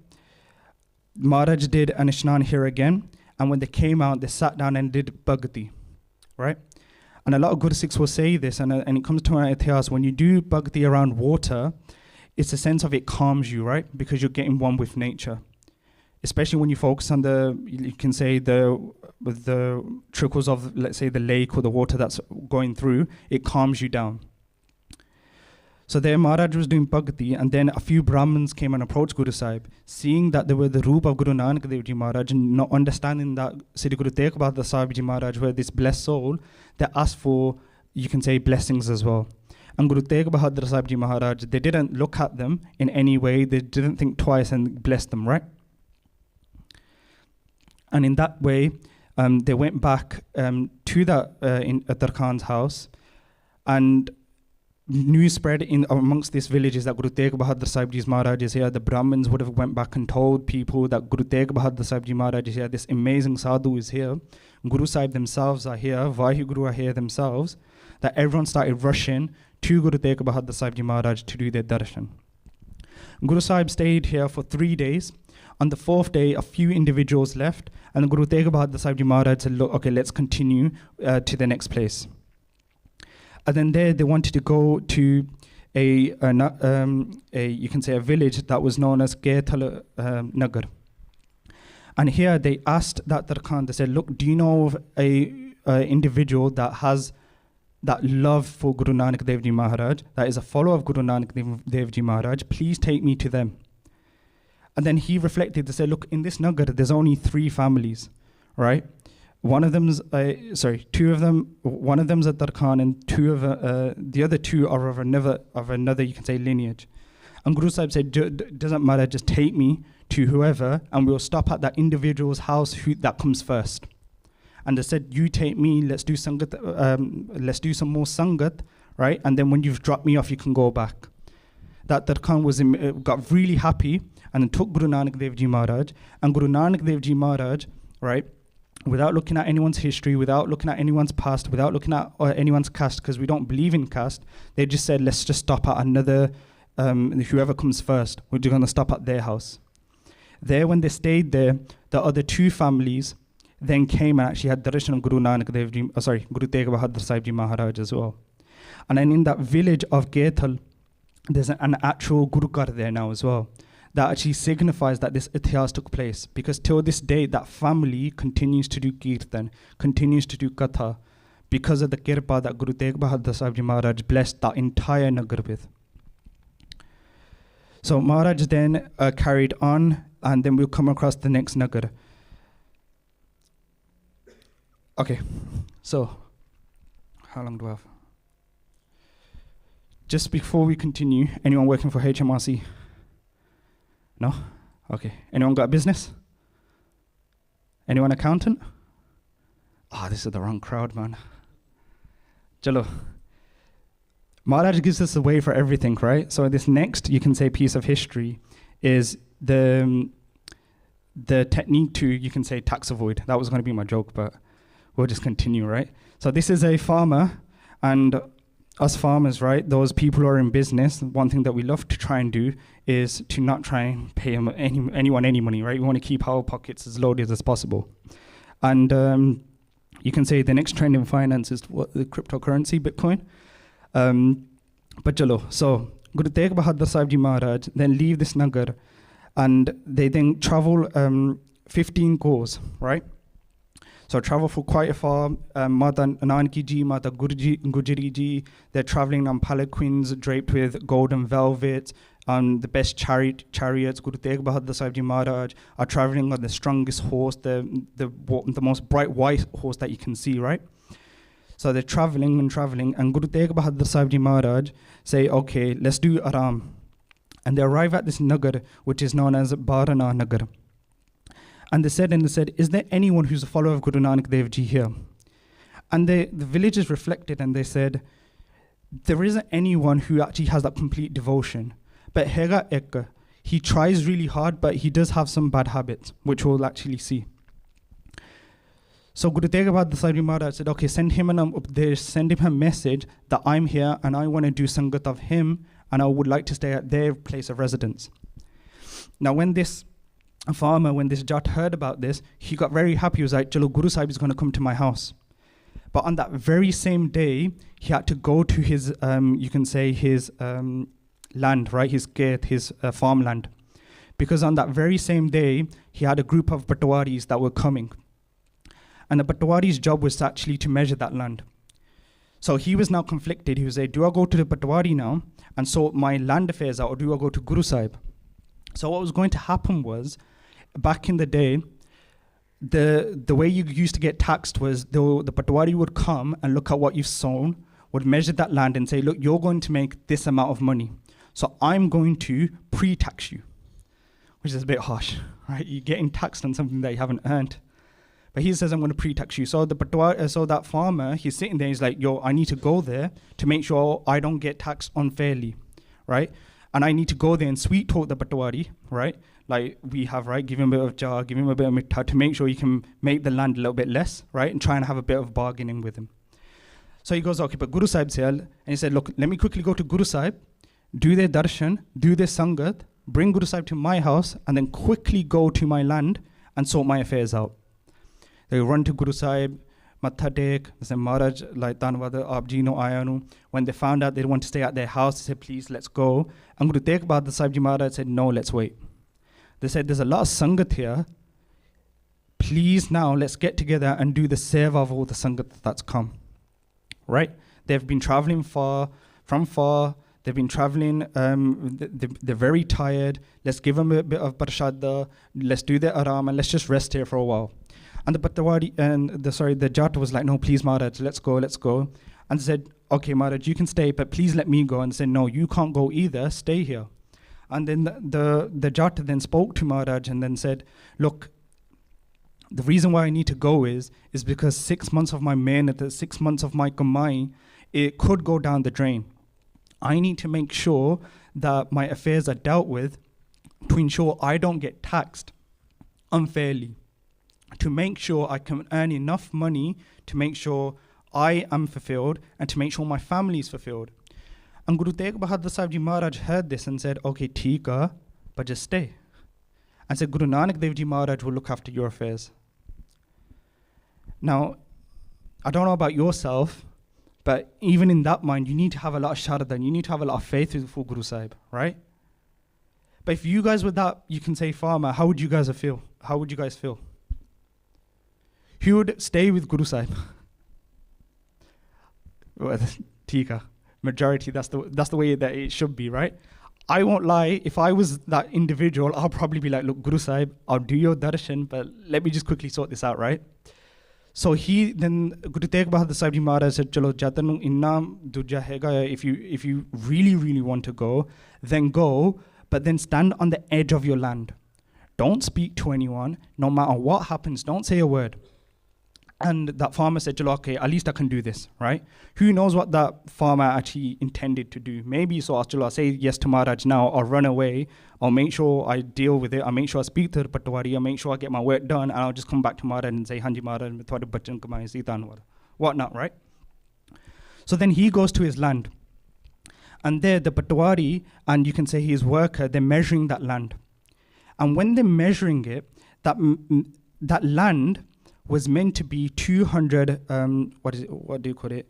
Maharaj did an Ishnan here again. And when they came out, they sat down and did Bhakti, right? And a lot of Guru Sikhs will say this, and it comes to our Itihas, when you do Bhakti around water, it's a sense of it calms you, right? Because you're getting one with nature. Especially when you focus on you can say with the trickles of, let's say, the lake or the water that's going through, it calms you down. So there Maharaj was doing Bhakti, and then a few Brahmins came and approached Guru Sahib, seeing that they were the roop of Guru Nanak Dev Ji Maharaj, and not understanding that Sri Guru Tegh Bahadur Sahib Ji Maharaj were this blessed soul, they asked for, you can say, blessings as well. And Guru Tegh Bahadur Sahib Ji Maharaj, they didn't look at them in any way, they didn't think twice and blessed them, right? And in that way, they went back to that Tarkhan's house, and news spread in amongst these villages that Guru Tegh Bahadur Sahib Ji Maharaj is here. The Brahmins would have went back and told people that Guru Tegh Bahadur Sahib Ji Maharaj is here. This amazing sadhu is here. Guru Sahib themselves are here. Vaheguru are here themselves. That everyone started rushing to Guru Tegh Bahadur Sahib Ji Maharaj to do their darshan. Guru Sahib stayed here for 3 days. On the 4th day, a few individuals left, and Guru Tegh Bahadur Sahib Ji Maharaj said, look, okay, let's continue to the next place. And then there, they wanted to go to you can say, a village that was known as Gatka Nagar. And here they asked that Tarkhan, they said, look, do you know of a individual that has that love for Guru Nanak Dev Ji Maharaj, that is a follower of Guru Nanak Dev Ji Maharaj, please take me to them. And then he reflected, they said, look, in this Nagar, there's only 3 families, right? One of them's, two of them, one of them's a Tarkhan, and the other 2 are of another, you can say, lineage. And Guru Sahib said, doesn't matter, just take me to whoever, and we'll stop at that individual's house that comes first. And they said, you take me, let's do sangat, let's do some more sangat, right? And then when you've dropped me off, you can go back. That Tarkhan got really happy, and then took Guru Nanak Dev Ji Maharaj, and Guru Nanak Dev Ji Maharaj, right, without looking at anyone's history, without looking at anyone's past, without looking at anyone's caste, because we don't believe in caste, they just said, let's just stop at another, whoever comes first, we're just going to stop at their house. There, when they stayed there, the other 2 families then came and actually had darshan of Guru Nanak Dev Ji, Guru Tegh Bahadur Sahib Ji Maharaj as well. And then in that village of Gatka, there's an actual Gurukar there now as well, that actually signifies that this itihas took place, because till this day that family continues to do Kirtan, continues to do Katha, because of the kirpa that Guru Tegh Bahadur Sahib Ji Maharaj blessed that entire Nagar with. So Maharaj then carried on, and then we'll come across the next Nagar. Okay, so how long do I have? Just before we continue, anyone working for HMRC? No? Okay. Anyone got a business? Anyone accountant? This is the wrong crowd, man. Chalo. Maharaj gives us a way for everything, right? So this next, you can say, piece of history is the technique to, you can say, tax avoid. That was going to be my joke, but we'll just continue, right? So this is a farmer, and us farmers, right, those people who are in business, one thing that we love to try and do is to not try and pay anyone any money, right? We want to keep our pockets as loaded as possible. And you can say the next trend in finance is the cryptocurrency, Bitcoin. But chalo, so Guru Tegh Bahadur Sahib Ji Maharaj then leave this nagar, and they then travel 15 goes, right? So travel for quite a far. Mata Nanki Ji, Mata Gujari Ji, they're traveling on palanquins draped with golden velvet, the best chariots. Guru Tegh Bahadur Sahib Ji Maharaj are traveling on the strongest horse, the most bright white horse that you can see, right? So they're traveling, and Guru Tegh Bahadur Sahib Ji Maharaj say, okay, let's do Aram. And they arrive at this nagar, which is known as Barana Nagar. And they said, is there anyone who's a follower of Guru Nanak Dev Ji here? And the villagers reflected, and they said, there isn't anyone who actually has that complete devotion. But Hega Ekka, he tries really hard, but he does have some bad habits, which we'll actually see. So Guru Tegh Bahadur Sahib Ji Maharaj said, okay, send him a message that I'm here and I want to do sangat of him, and I would like to stay at their place of residence. Now when this Jat heard about this, he got very happy. He was like, Chalo, Guru Sahib is going to come to my house. But on that very same day, he had to go to his, you can say his land, right? His gate, his farmland. Because on that very same day, he had a group of Patwaris that were coming. And the Patwari's job was actually to measure that land. So he was now conflicted. He was like, do I go to the Patwari now and sort my land affairs out, or do I go to Guru Sahib? So what was going to happen was, back in the day, the way you used to get taxed was the Patwari would come and look at what you've sown, would measure that land and say, look, you're going to make this amount of money. So I'm going to pre-tax you, which is a bit harsh, right? You're getting taxed on something that you haven't earned. But he says, I'm going to pre-tax you. So so that farmer, he's sitting there, he's like, yo, I need to go there to make sure I don't get taxed unfairly, right? And I need to go there and sweet talk the Patwari, right? Like we have, right? Give him a bit of jar, give him a bit of mitta to make sure you can make the land a little bit less, right? And try and have a bit of bargaining with him. So he goes, okay, but Guru Sahib's here. And he said, look, let me quickly go to Guru Sahib, do their darshan, do their sangat, bring Guru Sahib to my house, and then quickly go to my land and sort my affairs out. They run to Guru Sahib, Matha Tek, they said, Maharaj, like Tanwada, Aap Ji no aaya nu. When they found out they want to stay at their house, they said, please, let's go. And Guru Tegh Bahadur Sahib Ji Maharaj said, no, let's wait. They said, there's a lot of sangat here. Please now, let's get together and do the seva of all the sangat that's come. Right? They've been traveling from far. They've been traveling, they're very tired. Let's give them a bit of parshada. Let's do the aram, and let's just rest here for a while. And the Patwari the Jat was like, no, please, Maharaj, let's go. And they said, okay, Maharaj, you can stay, but please let me go. And they said, no, you can't go either, stay here. And then the Jat then spoke to Maharaj and then said, look, the reason why I need to go is because 6 months of my mehnat, 6 months of my kamai, it could go down the drain. I need to make sure that my affairs are dealt with to ensure I don't get taxed unfairly, to make sure I can earn enough money to make sure I am fulfilled and to make sure my family is fulfilled. And Guru Tegh Bahadur Sahib Ji Maharaj heard this and said, okay, theek hai, but just stay. And said, Guru Nanak Dev Ji Maharaj will look after your affairs. Now, I don't know about yourself, but even in that mind, you need to have a lot of sharadan, you need to have a lot of faith for Guru Sahib, right? But if you guys were that, you can say, farmer, how would you guys feel? How would you guys feel? Who would stay with Guru Sahib? Well, Tika. Majority, that's the way that it should be, right? I won't lie, if I was that individual, I'll probably be like, look, Guru Sahib, I'll do your darshan, but let me just quickly sort this out, right? So Guru Tegh Bahadur Sahib Ji Maharaj said, chalo, jatanu inna duja hega, if you really, really want to go, then go, but then stand on the edge of your land. don't speak to anyone, no matter what happens, don't say a word. And that farmer said, okay, at least I can do this, right? Who knows what that farmer actually intended to do? Maybe so I'll say yes to Maharaj now, I'll run away, I'll make sure I deal with it, I'll make sure I speak to the Patwari, I'll make sure I get my work done, and I'll just come back to Maharaj and say, Hanji Maharaj, whatnot, right? So then he goes to his land. And there, the Patwari, and you can say his worker, they're measuring that land. And when they're measuring it, that land was meant to be 200, what do you call it?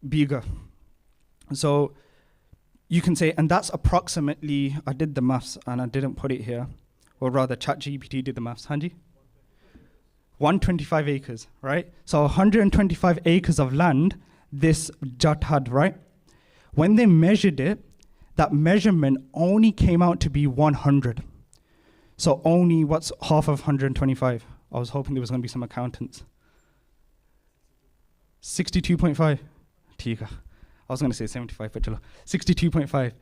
Biga. So you can say, and that's approximately, I did the maths and I didn't put it here, or rather ChatGPT did the maths, Hanji? 125 acres, right? So 125 acres of land this Jat had, right? When they measured it, that measurement only came out to be 100. So only, what's half of 125? I was hoping there was going to be some accountants. 62.5. Tika. I was going to say 75, but 62.5.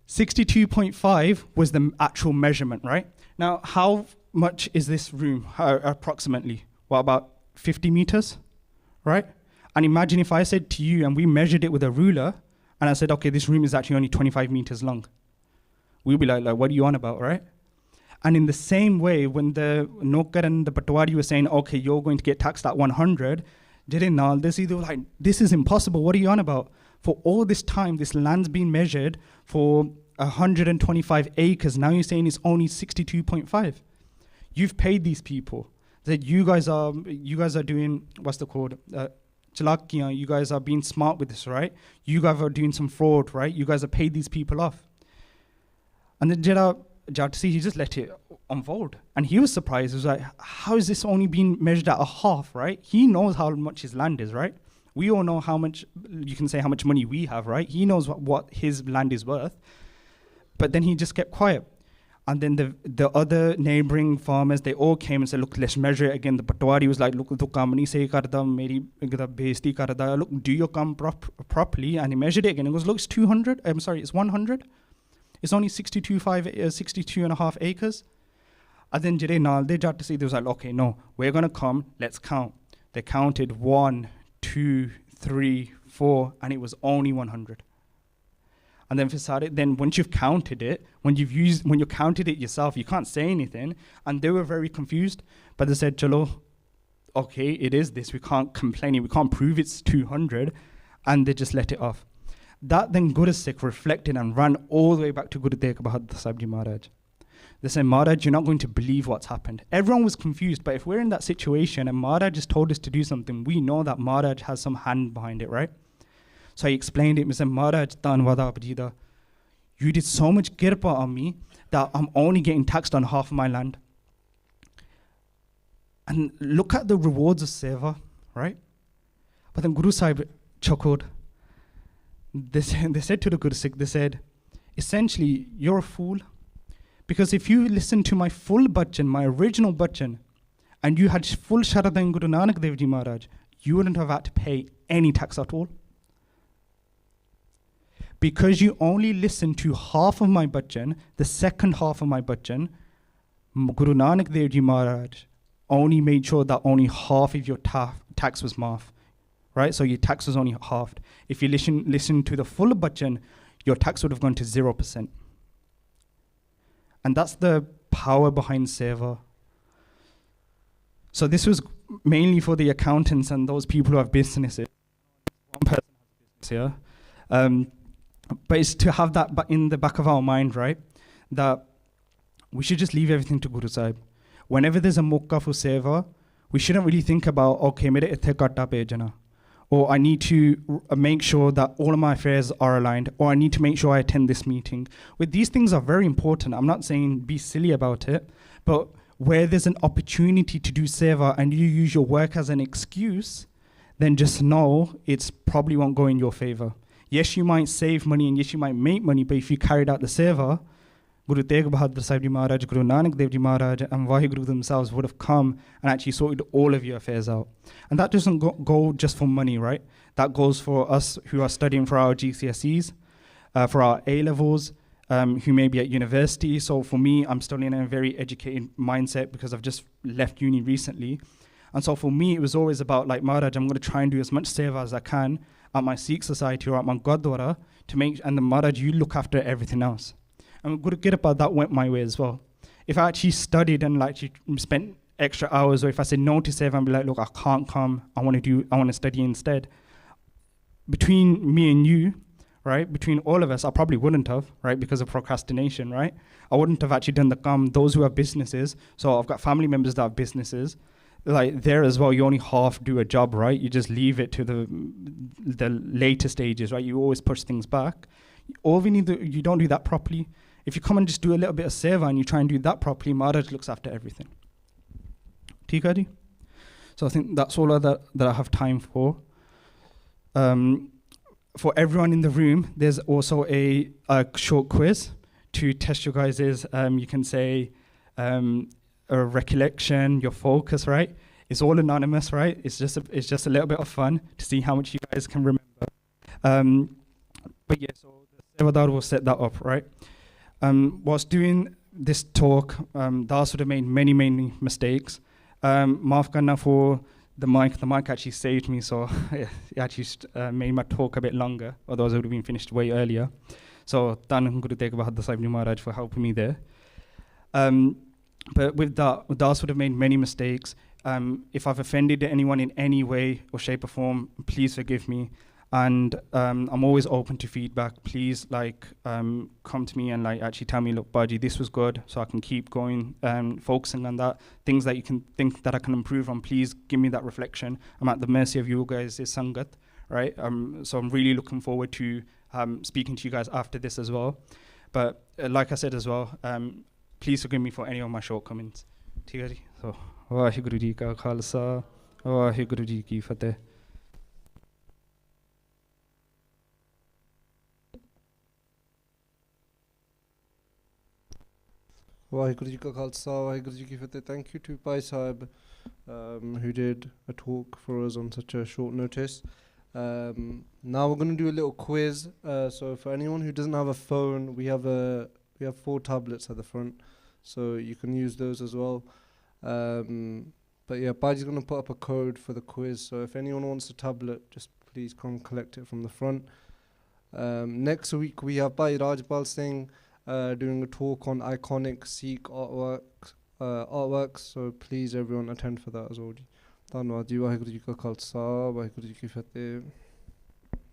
62.5 was the actual measurement, right? Now, how much is this room, approximately? What, about 50 meters, right? And imagine if I said to you, and we measured it with a ruler, and I said, okay, this room is actually only 25 meters long. We'd be like, what are you on about, right? And in the same way, when the Nokar and the Patwari were saying, okay, you're going to get taxed at 100, they were like, this is impossible, what are you on about? For all this time, this land's been measured for 125 acres. Now you're saying it's only 62.5. You've paid these people. That you guys are doing, what's the called? Chalakiyan, you guys are being smart with this, right? You guys are doing some fraud, right? You guys have paid these people off. And then Jatsi, he just let it unfold. And he was surprised. He was like, how is this only being measured at a half, right? He knows how much his land is, right? We all know how much, you can say how much money we have, right? He knows what his land is worth. But then he just kept quiet. And then the other neighboring farmers, they all came and said, look, let's measure it again. The Patwari was like, look, tu kaam nahi sahi karda, meri besti karda. Look, do your kaam properly. And he measured it again. He goes, look, it's 200. I'm sorry, it's 100. It's only 62.5 acres. And then Jire Nal, they got to see, they was like, okay, no, we're going to come, let's count. They counted 1, 2, 3, 4, and it was only 100. And then once you've counted it, when you counted it yourself, you can't say anything. And they were very confused. But they said, Chalo, okay, it is this. We can't complain. We can't prove it's 200. And they just let it off. That then Guru Sikh reflected and ran all the way back to Guru Tegh Bahadur Sahib Ji Maharaj. They said, Maharaj, you're not going to believe what's happened. Everyone was confused. But if we're in that situation and Maharaj just told us to do something, we know that Maharaj has some hand behind it, right? So he explained it. He said, Maharaj, you did so much kirpa on me that I'm only getting taxed on half of my land. And look at the rewards of seva, right? But then Guru Sahib chuckled. They said to the Guru Sikh, they said, essentially, you're a fool. Because if you listen to my full bhajan, my original bhajan, and you had full Sharada in Guru Nanak Dev Ji Maharaj, you wouldn't have had to pay any tax at all. Because you only listened to half of my bhajan, the second half of my bhajan, Guru Nanak Dev Ji Maharaj only made sure that only half of your tax was maaf. Right? So your tax was only halved. If you listen to the full bhajan, your tax would have gone to 0%. And that's the power behind seva. So this was mainly for the accountants and those people who have businesses. One person has a business here. But it's to have that in the back of our mind, right? That we should just leave everything to Guru Sahib. Whenever there's a mokka for seva, we shouldn't really think about, okay, mere ithe katta pejana. Or I need to make sure that all of my affairs are aligned, or I need to make sure I attend this meeting. These things are very important. I'm not saying be silly about it, but where there's an opportunity to do seva and you use your work as an excuse, then just know it's probably won't go in your favor. Yes, you might save money and yes, you might make money, but if you carried out the seva, Guru Tegh Bahadur Sahib Ji Maharaj, Guru Nanak Dev Ji Maharaj, and Vaheguru themselves would have come and actually sorted all of your affairs out. And that doesn't go just for money, right? That goes for us who are studying for our GCSEs, for our A-levels, who may be at university. So for me, I'm still in a very educated mindset because I've just left uni recently. And so for me, it was always about like, Maharaj, I'm going to try and do as much seva as I can at my Sikh society or at my Gurdwara to make, and then Maharaj, you look after everything else. And Guru Kirpa, that went my way as well. If I actually studied and like spent extra hours, or if I said no to seva and be like, look, I can't come, I want to study instead. Between me and you, right, between all of us, I probably wouldn't have, right, because of procrastination, right? I wouldn't have actually done the come. Those who have businesses, so I've got family members that have businesses, like there as well, you only half do a job, right? You just leave it to the later stages, right? You always push things back. All we need, you don't do that properly. If you come and just do a little bit of seva and you try and do that properly, Maharaj looks after everything. Theek ji? So I think that's all that I have time for. For everyone in the room, there's also a short quiz to test your guys' you can say, a recollection, your focus, right? It's all anonymous, right? It's just a little bit of fun to see how much you guys can remember. But yeah, so the Sevadar will set that up, right? Whilst doing this talk, Das would have made many mistakes. Maaf karna for the mic actually saved me, so it actually made my talk a bit longer, otherwise it would have been finished way earlier. So Tan Guru Tegh Bahadur Sahib Maharaj for helping me there. But with that, Das would have made many mistakes. If I've offended anyone in any way or shape or form, please forgive me. And I'm always open to feedback. Please come to me and actually tell me, look, Baji, this was good, so I can keep going, focusing on that. Things that you can think that I can improve on, please give me that reflection. I'm at the mercy of you guys' sangat, right? So I'm really looking forward to speaking to you guys after this as well. But like I said as well, please forgive me for any of my shortcomings. So, Vaheguru Ji Ka Khalsa, Vaheguru Ji Ki Fateh. Vaheguru Ji Ka Khalsa, Vaheguru Ji Ki Fateh. Thank you to Bhai Sahib who did a talk for us on such a short notice. Now we're going to do a little quiz. So for anyone who doesn't have a phone, we have 4 tablets at the front, so you can use those as well. But yeah, Baji's going to put up a code for the quiz, so if anyone wants a tablet, just please come collect it from the front. Next week we have Bhai Rajpal Singh doing a talk on iconic Sikh artworks, so please everyone attend for that as well. Dhanwad ji, Vaheguru Ji Ka Khalsa, Vaheguru Ji Ki Fateh.